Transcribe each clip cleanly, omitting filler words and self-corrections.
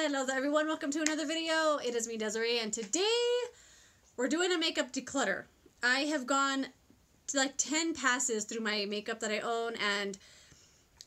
Hello there everyone, welcome to another video. It is me, Desiree, and today we're doing a makeup declutter. I have gone to like 10 passes through my makeup that I own, and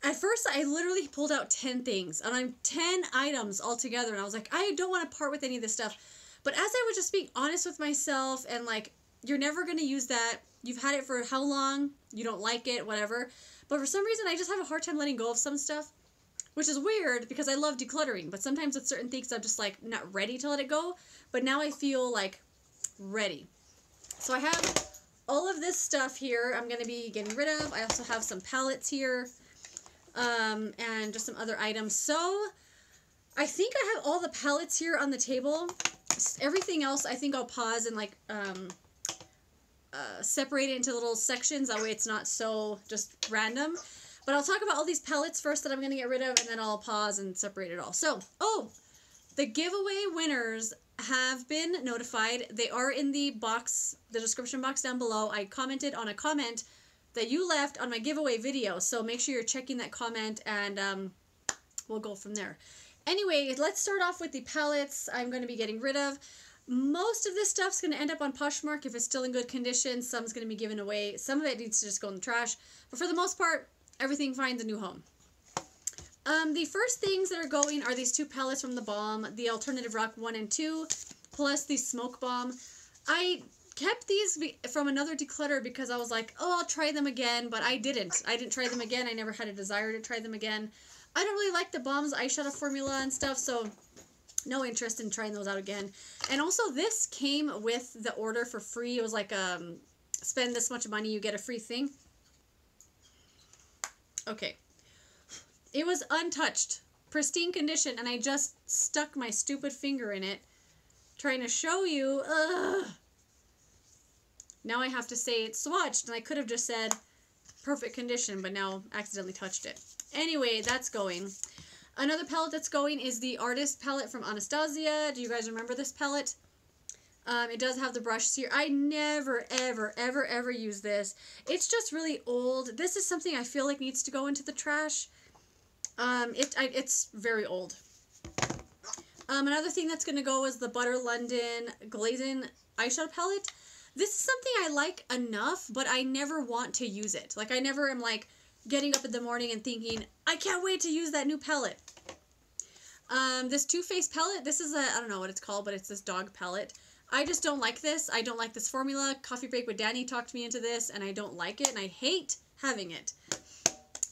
at first I literally pulled out 10 things, and I'm 10 items altogether, and I was like, I don't want to part with any of this stuff. But as I was just being honest with myself, and like, you're never going to use that, you've had it for how long, you don't like it, whatever. But for some reason I just have a hard time letting go of some stuff. Which is weird because I love decluttering, but sometimes with certain things I'm just like not ready to let it go. But now I feel like ready. So I have all of this stuff here I'm going to be getting rid of. I also have some palettes here and just some other items. So I think I have all the palettes here on the table. Everything else I think I'll pause and like separate it into little sections. That way it's not so just random. But I'll talk about all these palettes first that I'm going to get rid of, and then I'll pause and separate it all. So, the giveaway winners have been notified. They are in the box, the description box down below. I commented on a comment that you left on my giveaway video, so make sure you're checking that comment, and we'll go from there. Anyway, let's start off with the palettes I'm going to be getting rid of. Most of this stuff's going to end up on Poshmark if it's still in good condition. Some's going to be given away. Some of it needs to just go in the trash. But for the most part, everything finds a new home. The first things that are going are these two palettes from the Balm, the Alternative Rock 1 and 2, plus the Smoke Bomb. I kept these from another declutter because I was like, oh, I'll try them again, but I didn't. I didn't try them again. I never had a desire to try them again. I don't really like the Balm's eyeshadow formula and stuff, so no interest in trying those out again. And also, this came with the order for free. It was like, spend this much money, you get a free thing. Okay, it was untouched, pristine condition, and I just stuck my stupid finger in it, trying to show you. Now I have to say it's swatched, and I could have just said perfect condition, but now accidentally touched it. Anyway, that's going. Another palette that's going is the Artist palette from Anastasia. Do you guys remember this palette? It does have the brushes here. I never, ever use this. It's just really old. This is something I feel like needs to go into the trash. It's very old. Another thing that's going to go is the Butter London Glazing eyeshadow palette. This is something I like enough, but I never want to use it. Like, I never am like getting up in the morning and thinking, I can't wait to use that new palette. This Too Faced palette, this is I don't know what it's called, but it's this dog palette. I just don't like this. I don't like this formula. Coffee Break with Danny talked me into this, and I don't like it, and I hate having it.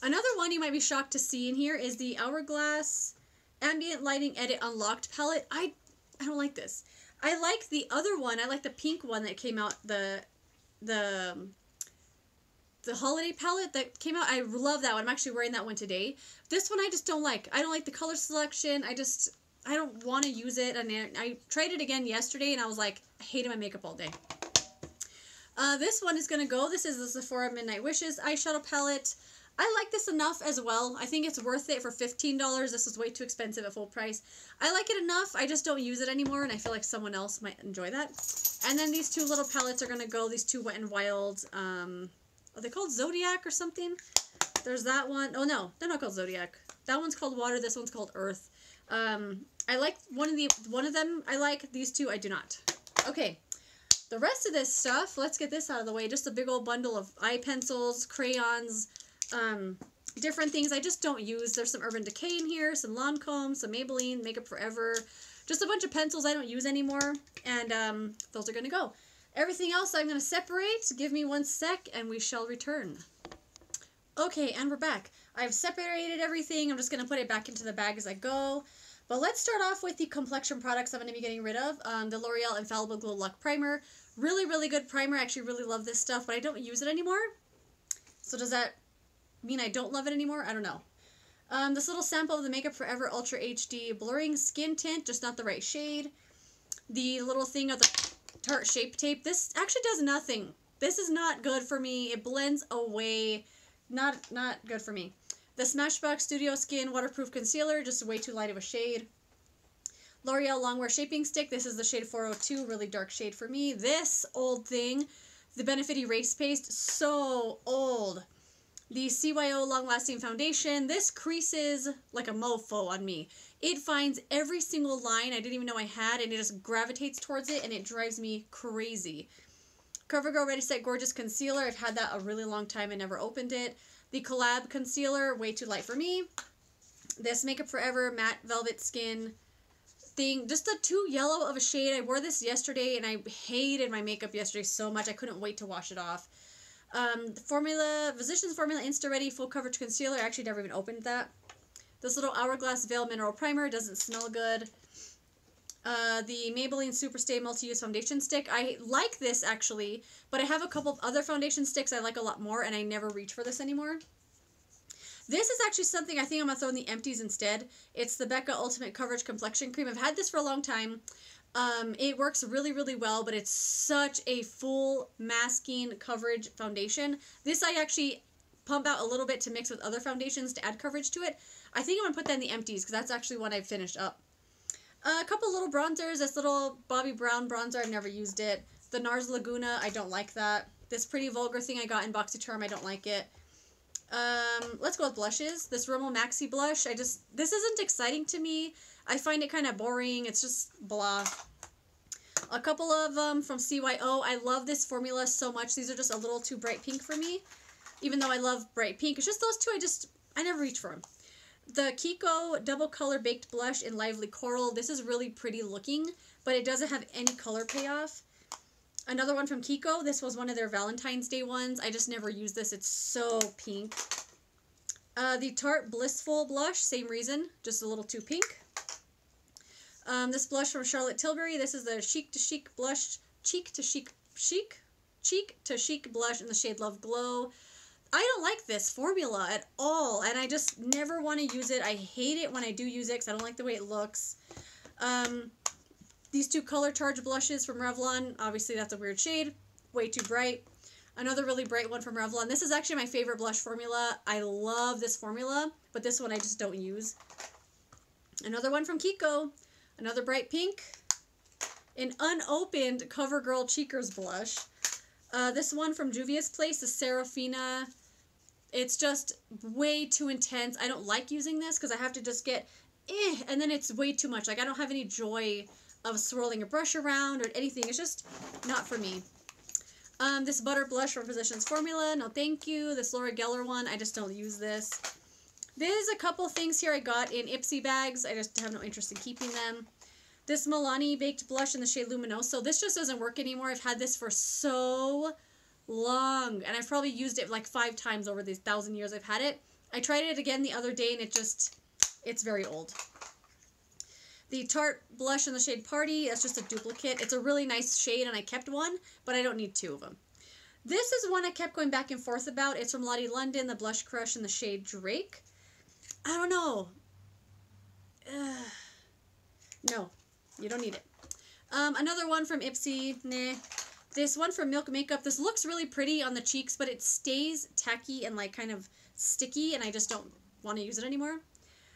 Another one you might be shocked to see in here is the Hourglass Ambient Lighting Edit Unlocked palette. I don't like this. I like the other one. I like the pink one that came out, the holiday palette that came out. I love that one. I'm actually wearing that one today. This one I just don't like. I don't like the color selection. I don't want to use it, and I tried it again yesterday, and I was like, I hated my makeup all day. This one is going to go. This is the Sephora Midnight Wishes eyeshadow palette. I like this enough as well. I think it's worth it for $15. This is way too expensive at full price. I like it enough. I just don't use it anymore, and I feel like someone else might enjoy that. And then these two little palettes are going to go. These two Wet n Wild, are they called Zodiac or something? There's that one. Oh, no, they're not called Zodiac. That one's called Water. This one's called Earth. I like one of them I like, these two I do not. Okay, the rest of this stuff, let's get this out of the way. Just a big old bundle of eye pencils, crayons, different things I just don't use. There's some Urban Decay in here, some Lancome, some Maybelline, Makeup Forever, just a bunch of pencils I don't use anymore, and those are going to go. Everything else I'm going to separate. Give me 1 sec, and we shall return. Okay, and we're back. I've separated everything. I'm just going to put it back into the bag as I go. But let's start off with the complexion products I'm going to be getting rid of. The L'Oreal Infallible Glow Luck Primer. Really good primer. I actually really love this stuff, but I don't use it anymore. So does that mean I don't love it anymore? I don't know. This little sample of the Makeup Forever Ultra HD Blurring Skin Tint, just not the right shade. The little thing of the Tarte Shape Tape. This actually does nothing. This is not good for me. It blends away. Not good for me. The Smashbox Studio Skin Waterproof Concealer, just way too light of a shade. L'Oreal Longwear Shaping Stick. This is the shade 402, really dark shade for me. This old thing, the Benefit Erase Paste, so old. The CYO Long Lasting Foundation. This creases like a mofo on me. It finds every single line I didn't even know I had, and it just gravitates towards it, and it drives me crazy. CoverGirl Ready Set Gorgeous Concealer. I've had that a really long time and never opened it. The Collab Concealer, way too light for me. This Makeup Forever Matte Velvet Skin thing. Just the too yellow of a shade. I wore this yesterday, and I hated my makeup yesterday so much. I couldn't wait to wash it off. Physicians Formula Insta Ready Full Coverage Concealer. I actually never even opened that. This little Hourglass Veil Mineral Primer. Doesn't smell good. The Maybelline Superstay Multi-Use Foundation Stick. I like this, actually, but I have a couple of other foundation sticks I like a lot more, and I never reach for this anymore. This is actually something I think I'm going to throw in the empties instead. It's the Becca Ultimate Coverage Complexion Cream. I've had this for a long time. It works really, really well, but it's such a full masking coverage foundation. This I actually pump out a little bit to mix with other foundations to add coverage to it. I think I'm going to put that in the empties because that's actually one I've finished up. A couple little bronzers. This little Bobbi Brown bronzer, I've never used it. The NARS Laguna, I don't like that. This Pretty Vulgar thing I got in BoxyCharm, I don't like it. Let's go with blushes. This Rimmel Maxi blush, this isn't exciting to me. I find it kind of boring. It's just blah. A couple of them from CYO. I love this formula so much. These are just a little too bright pink for me. Even though I love bright pink. It's just those two I never reach for them. The Kiko Double Color Baked Blush in Lively Coral. This is really pretty looking, but it doesn't have any color payoff. Another one from Kiko. This was one of their Valentine's Day ones. I just never used this. It's so pink. The Tarte Blissful Blush. Same reason. Just a little too pink. This blush from Charlotte Tilbury. This is the Chic to Chic blush. Cheek to Chic blush in the shade Love Glow. I don't like this formula at all, and I just never want to use it. I hate it when I do use it because I don't like the way it looks. These two Color Charge blushes from Revlon. Obviously, that's a weird shade. Way too bright. Another really bright one from Revlon. This is actually my favorite blush formula. I love this formula, but this one I just don't use. Another one from Kiko. Another bright pink. An unopened CoverGirl Cheekers blush. This one from Juvia's Place, the Serafina. It's just way too intense. I don't like using this because I have to just get, and then it's way too much. Like, I don't have any joy of swirling a brush around or anything. It's just not for me. This Butter Blush from Physicians Formula. No, thank you. This Laura Geller one. I just don't use this. There's a couple things here I got in Ipsy bags. I just have no interest in keeping them. This Milani Baked Blush in the shade Luminoso. This just doesn't work anymore. I've had this for so long, and I've probably used it like 5 times over these 1,000 years I've had it. I tried it again the other day, and it's very old. The Tarte Blush in the shade Party. That's just a duplicate. It's a really nice shade, and I kept one, but I don't need 2 of them. This is one I kept going back and forth about. It's from Lottie London, the Blush Crush in the shade Drake. I don't know. No. You don't need it. Another one from Ipsy. Nah. This one from Milk Makeup. This looks really pretty on the cheeks, but it stays tacky and like kind of sticky, and I just don't want to use it anymore.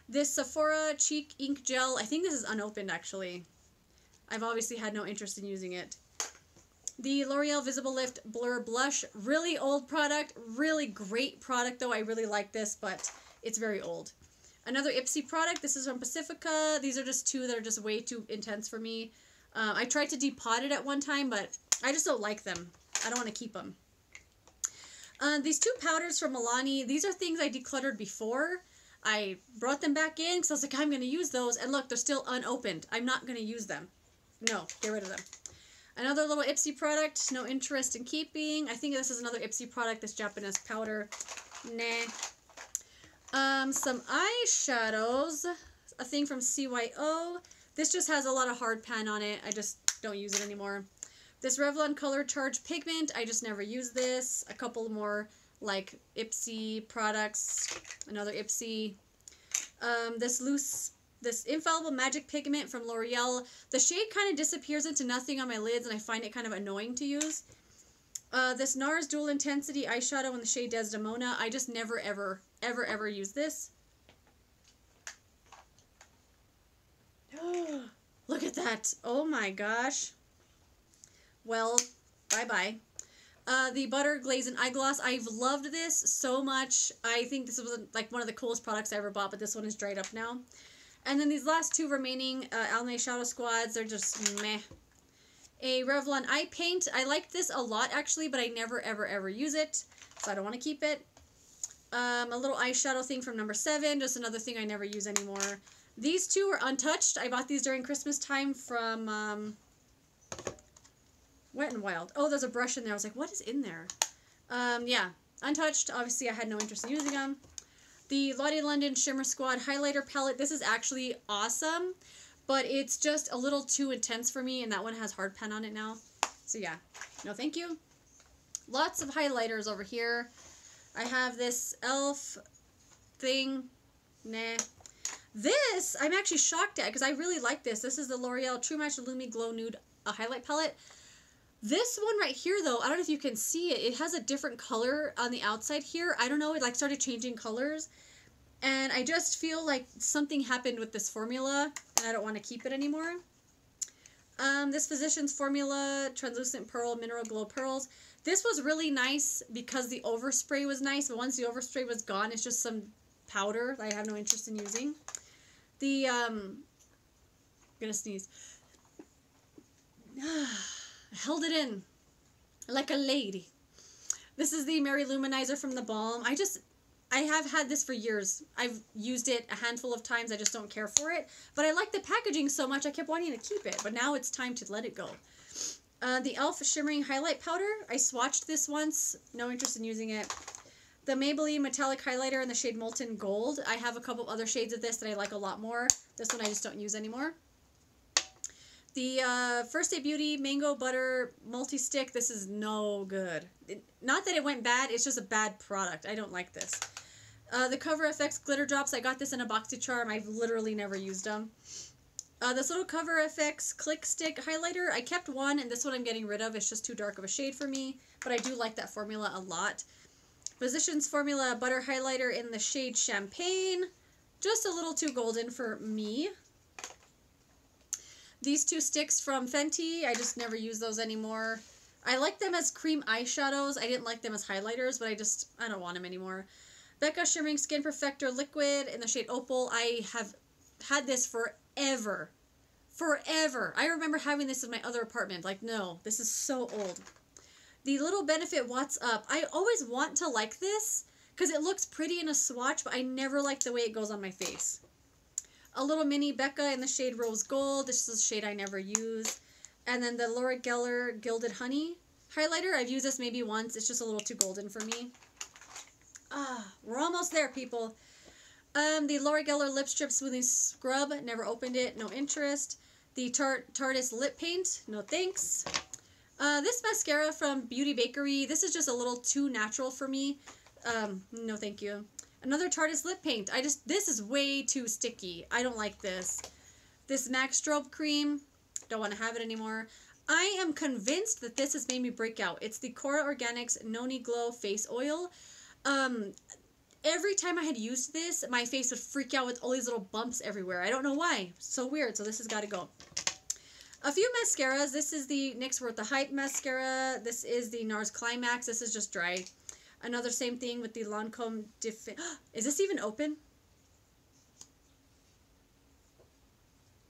This Sephora Cheek Ink Gel. I think this is unopened, actually. I've obviously had no interest in using it. The L'Oreal Visible Lift Blur Blush. Really old product. Really great product, though. I really like this, but it's very old. Another Ipsy product. This is from Pacifica. These are just 2 that are just way too intense for me. I tried to depot it at one time, but I just don't like them. I don't want to keep them. These 2 powders from Milani. These are things I decluttered before. I brought them back in because I was like, I'm going to use those. And look, they're still unopened. I'm not going to use them. No, get rid of them. Another little Ipsy product. No interest in keeping. I think this is another Ipsy product. This Japanese powder. Nah. Some eyeshadows, a thing from CYO. This just has a lot of hard pan on it. I just don't use it anymore. This Revlon Color Charge Pigment. I just never use this. A couple more like Ipsy products. Another Ipsy. This Infallible Magic Pigment from L'Oreal. The shade kind of disappears into nothing on my lids, and I find it kind of annoying to use. This NARS Dual Intensity Eyeshadow in the shade Desdemona. I just never, ever use this. Look at that. Oh my gosh. Well, bye-bye. The Butter Glazing Eye Gloss. I've loved this so much. I think this was like one of the coolest products I ever bought, but this one is dried up now. And then these last two remaining Almay Shadow Squads, they're just meh. A Revlon Eye Paint. I like this a lot, actually, but I never, ever, ever use it, so I don't want to keep it. A little eyeshadow thing from number 7, just another thing I never use anymore. These two are untouched. I bought these during Christmas time from Wet n Wild. Oh, there's a brush in there. I was like, what is in there? Yeah, untouched. Obviously, I had no interest in using them. The Lottie London Shimmer Squad Highlighter Palette. This is actually awesome, but it's just a little too intense for me, and that one has hard pen on it now. So yeah, no thank you. Lots of highlighters over here. I have this e.l.f. thing. Nah. This, I'm actually shocked at, because I really like this. This is the L'Oreal True Match Lumi Glow Nude Highlight Palette. This one right here, though, I don't know if you can see it. It has a different color on the outside here. I don't know, it like started changing colors. And I just feel like something happened with this formula, and I don't want to keep it anymore. This Physicians Formula Translucent Pearl Mineral Glow Pearls. This was really nice because the overspray was nice, but once the overspray was gone, it's just some powder that I have no interest in using. The, I'm gonna sneeze. I held it in like a lady. This is the Mary Luminizer from the Balm. I have had this for years. I've used it a handful of times. I just don't care for it. But I like the packaging so much, I kept wanting to keep it. But now it's time to let it go. The e.l.f. Shimmering Highlight Powder. I swatched this once. No interest in using it. The Maybelline Metallic Highlighter in the shade Molten Gold. I have a couple other shades of this that I like a lot more. This one I just don't use anymore. The First Aid Beauty Mango Butter Multi-Stick. This is no good. Not that it went bad, it's just a bad product. I don't like this. The Cover FX Glitter Drops. I got this in a BoxyCharm. I've literally never used them. This little Cover FX Click Stick Highlighter. I kept one, and this one I'm getting rid of. It's just too dark of a shade for me. But I do like that formula a lot. Physicians Formula Butter Highlighter in the shade Champagne. Just a little too golden for me. These two sticks from Fenty, I just never use those anymore. I like them as cream eyeshadows. I didn't like them as highlighters, but I don't want them anymore. Becca Shimmering Skin Perfector Liquid in the shade Opal. I have had this forever. Forever. I remember having this in my other apartment. Like, no, this is so old. The Little Benefit What's Up. I always want to like this because it looks pretty in a swatch, but I never like the way it goes on my face. A little mini Becca in the shade Rose Gold. This is a shade I never use. And then the Laura Geller Gilded Honey highlighter. I've used this maybe once. It's just a little too golden for me. We're almost there, people. The Laura Geller Lip Strip Smoothing Scrub. Never opened it. No interest. The Tarteist Lip Paint. No thanks. This mascara from Beauty Bakery. This is just a little too natural for me. No thank you. Another Tarteist Lip Paint. This is way too sticky. I don't like this. This MAC Strobe Cream. Don't want to have it anymore. I am convinced that this has made me break out. It's the Cora Organics Noni Glow Face Oil. Every time I had used this, my face would freak out with all these little bumps everywhere. I don't know why. So weird. So this has got to go. A few mascaras. This is the NYX Worth the Hype mascara. This is the NARS Climax. This is just dry. Another same thing with the Lancome Is this even open?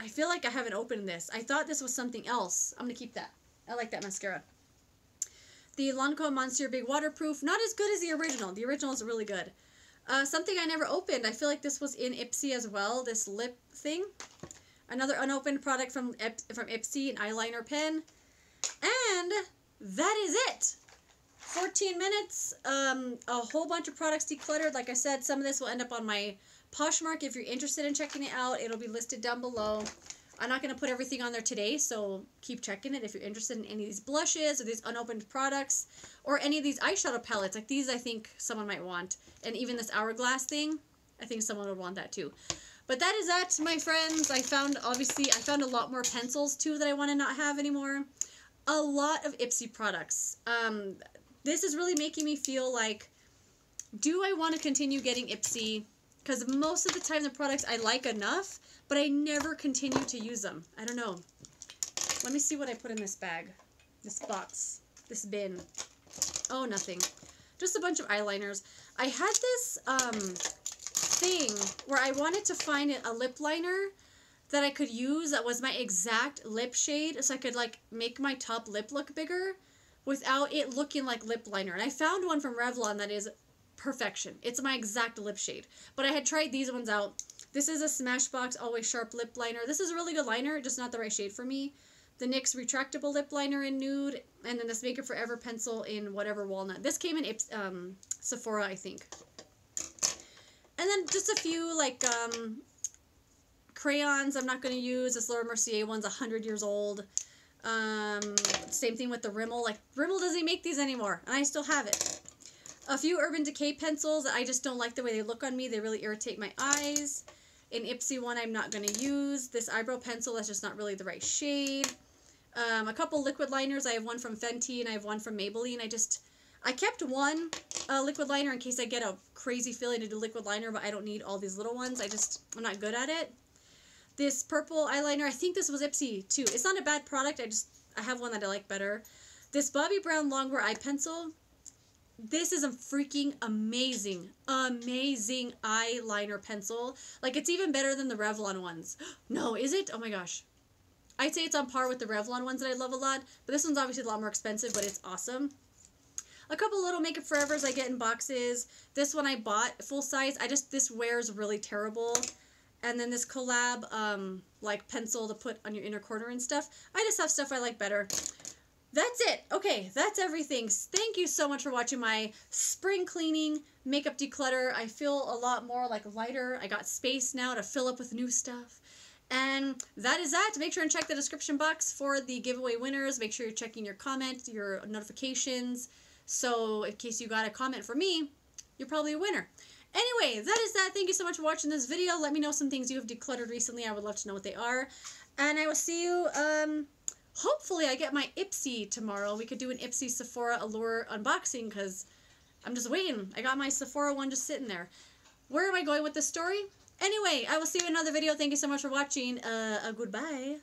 I feel like I haven't opened this. I thought this was something else. I'm going to keep that. I like that mascara. The Lancome Monsieur Big Waterproof. Not as good as the original. The original is really good. Something I never opened. I feel like this was in Ipsy as well. This lip thing. Another unopened product from Ipsy, an eyeliner pen. And that is it. 14 minutes, a whole bunch of products decluttered. Like I said, some of this will end up on my Poshmark. If you're interested in checking it out, it'll be listed down below. I'm not going to put everything on there today, so keep checking it if you're interested in any of these blushes or these unopened products or any of these eyeshadow palettes. Like these, I think someone might want. And even this Hourglass thing, I think someone would want that too. But that is that, my friends. I found a lot more pencils too that I want to not have anymore. A lot of Ipsy products. This is really making me feel like, do I want to continue getting Ipsy? Because most of the time the products I like enough, but I never continue to use them. I don't know. Let me see what I put in this bag. This box. This bin. Oh, nothing. Just a bunch of eyeliners. I had this thing where I wanted to find a lip liner that I could use that was my exact lip shade, so I could like make my top lip look bigger without it looking like lip liner. And I found one from Revlon that is perfection. It's my exact lip shade. But I had tried these ones out. This is a Smashbox Always Sharp lip liner. This is a really good liner, just not the right shade for me. The NYX retractable lip liner in nude, and then this Make It Forever pencil in whatever walnut. This came in Sephora, I think. And then just a few like crayons I'm not going to use. This Laura Mercier one's 100 years old. Same thing with the Rimmel. Like, Rimmel doesn't make these anymore, and I still have it. A few Urban Decay pencils. I just don't like the way they look on me. They really irritate my eyes. An Ipsy one I'm not going to use. This eyebrow pencil that's just not really the right shade. A couple liquid liners. I have one from Fenty and I have one from Maybelline. I kept one liquid liner in case I get a crazy feeling to do liquid liner, but I don't need all these little ones. I'm not good at it. This purple eyeliner, I think this was Ipsy too. It's not a bad product, I have one that I like better. This Bobbi Brown Longwear eye pencil, this is a freaking amazing eyeliner pencil. Like, it's even better than the Revlon ones. No, is it? Oh my gosh. I'd say it's on par with the Revlon ones that I love a lot, but this one's obviously a lot more expensive, but it's awesome. A couple little Make It Forevers I get in boxes. This one I bought full size. This wears really terrible. And then this collab, like, pencil to put on your inner corner and stuff. I just have stuff I like better. That's it. Okay, that's everything. Thank you so much for watching my spring cleaning makeup declutter. I feel a lot more, like, lighter. I got space now to fill up with new stuff. And that is that. Make sure and check the description box for the giveaway winners. Make sure you're checking your comments, your notifications. So in case you got a comment from me, you're probably a winner. Anyway, that is that. Thank you so much for watching this video. Let me know some things you have decluttered recently. I would love to know what they are. And I will see you, hopefully I get my Ipsy tomorrow. We could do an Ipsy Sephora Allure unboxing because I'm just waiting. I got my Sephora one just sitting there. Where am I going with this story? Anyway, I will see you in another video. Thank you so much for watching. Goodbye.